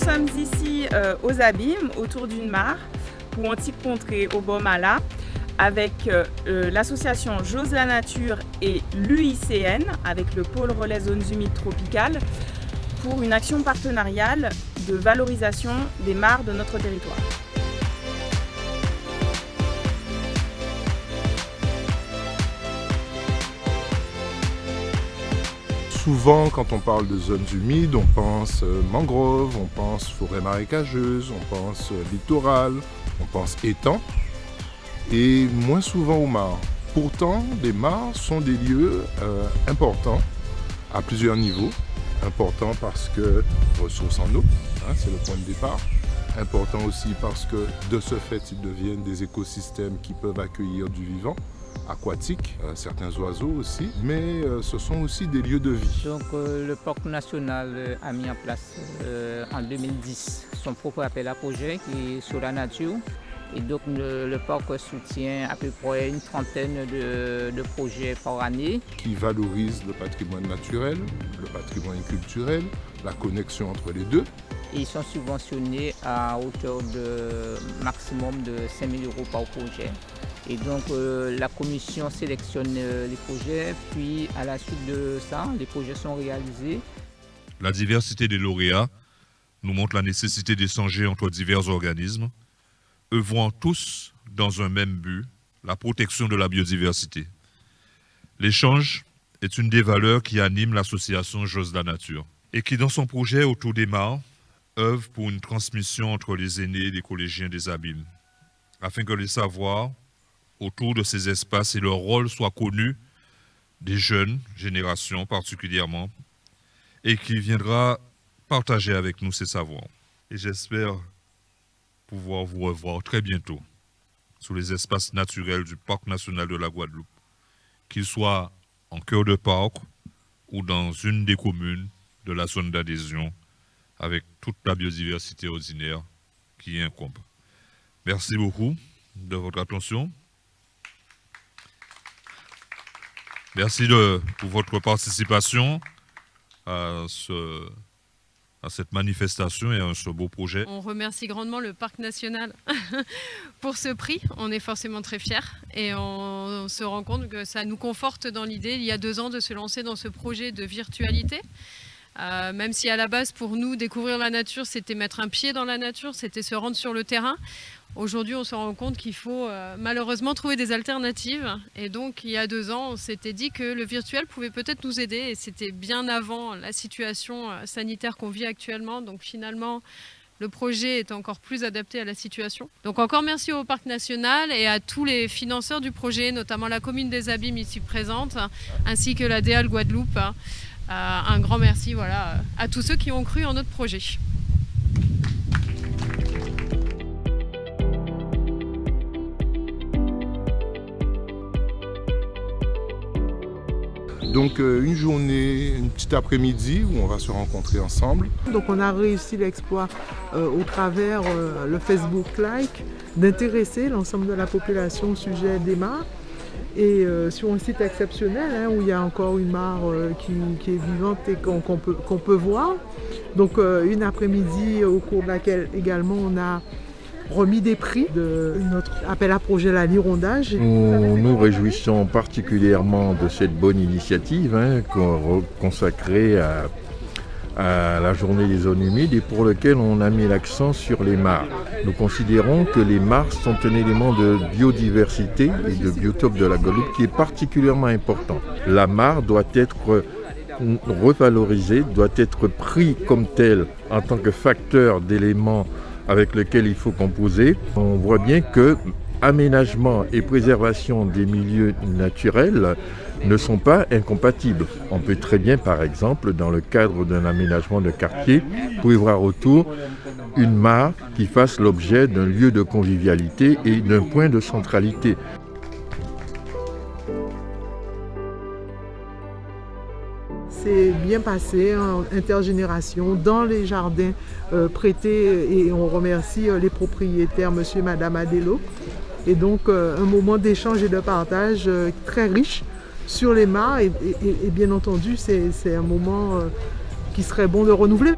sommes ici aux Abîmes, autour d'une mare, pour un petit contrée au Bomala, avec l'association Jose la Nature et l'UICN, avec le pôle relais zones humides tropicales, pour une action partenariale de valorisation des mares de notre territoire. Souvent, quand on parle de zones humides, on pense mangroves, on pense forêt marécageuse, on pense littoral, on pense étang, et moins souvent aux mares. Pourtant, les mares sont des lieux importants à plusieurs niveaux. Important parce que ressources en eau, c'est le point de départ. Important aussi parce que de ce fait, ils deviennent des écosystèmes qui peuvent accueillir du vivant, aquatique, certains oiseaux aussi, mais ce sont aussi des lieux de vie. Donc le parc national a mis en place en 2010 son propre appel à projet qui est sur la nature. Et donc le parc soutient à peu près une trentaine de projets par année. Qui valorisent le patrimoine naturel, le patrimoine culturel, la connexion entre les deux. Et ils sont subventionnés à hauteur de maximum de 5 000 € par projet. Et donc la commission sélectionne les projets, puis à la suite de ça, les projets sont réalisés. La diversité des lauréats nous montre la nécessité d'échanger entre divers organismes, œuvrant tous dans un même but, la protection de la biodiversité. L'échange est une des valeurs qui anime l'association Jose la Nature et qui, dans son projet Autour des mares, œuvre pour une transmission entre les aînés et les collégiens des Abîmes, afin que les savoirs autour de ces espaces et leur rôle soient connus des jeunes générations particulièrement, et qui viendra partager avec nous ces savoirs. Et j'espère pouvoir vous revoir très bientôt sur les espaces naturels du Parc national de la Guadeloupe, qu'ils soient en cœur de parc ou dans une des communes de la zone d'adhésion, avec toute la biodiversité ordinaire qui y incombe. Merci beaucoup de votre attention. Merci pour votre participation à cette manifestation et à ce beau projet. On remercie grandement le Parc national pour ce prix. On est forcément très fiers et on se rend compte que ça nous conforte dans l'idée, il y a 2 ans, de se lancer dans ce projet de virtualité. Même si à la base, pour nous, découvrir la nature, c'était mettre un pied dans la nature, c'était se rendre sur le terrain. Aujourd'hui, on se rend compte qu'il faut malheureusement trouver des alternatives. Et donc, il y a 2 ans, on s'était dit que le virtuel pouvait peut-être nous aider. Et c'était bien avant la situation sanitaire qu'on vit actuellement. Donc finalement, le projet est encore plus adapté à la situation. Donc encore merci au Parc national et à tous les financeurs du projet, notamment la commune des Abîmes ici présente, ainsi que la DEAL Guadeloupe. Un grand merci à tous ceux qui ont cru en notre projet. Donc une journée, une petite après-midi où on va se rencontrer ensemble. Donc on a réussi l'exploit au travers le Facebook Like d'intéresser l'ensemble de la population au sujet des mares. Et sur un site exceptionnel où il y a encore une mare qui est vivante et qu'on peut voir. Donc une après-midi au cours de laquelle également on a remis des prix de notre appel à projet La Lirondage. Nous nous réjouissons particulièrement de cette bonne initiative consacrée à la journée des zones humides et pour lequel on a mis l'accent sur les mares. Nous considérons que les mares sont un élément de biodiversité et de biotope de la Guadeloupe qui est particulièrement important. La mare doit être revalorisée, doit être prise comme telle en tant que facteur d'éléments avec lequel il faut composer. On voit bien que aménagement et préservation des milieux naturels ne sont pas incompatibles. On peut très bien, par exemple, dans le cadre d'un aménagement de quartier, prévoir autour une mare qui fasse l'objet d'un lieu de convivialité et d'un point de centralité. C'est bien passé en intergénération dans les jardins prêtés et on remercie les propriétaires, monsieur et madame Adelo. Et donc un moment d'échange et de partage très riche sur les mares et bien entendu c'est un moment qui serait bon de renouveler.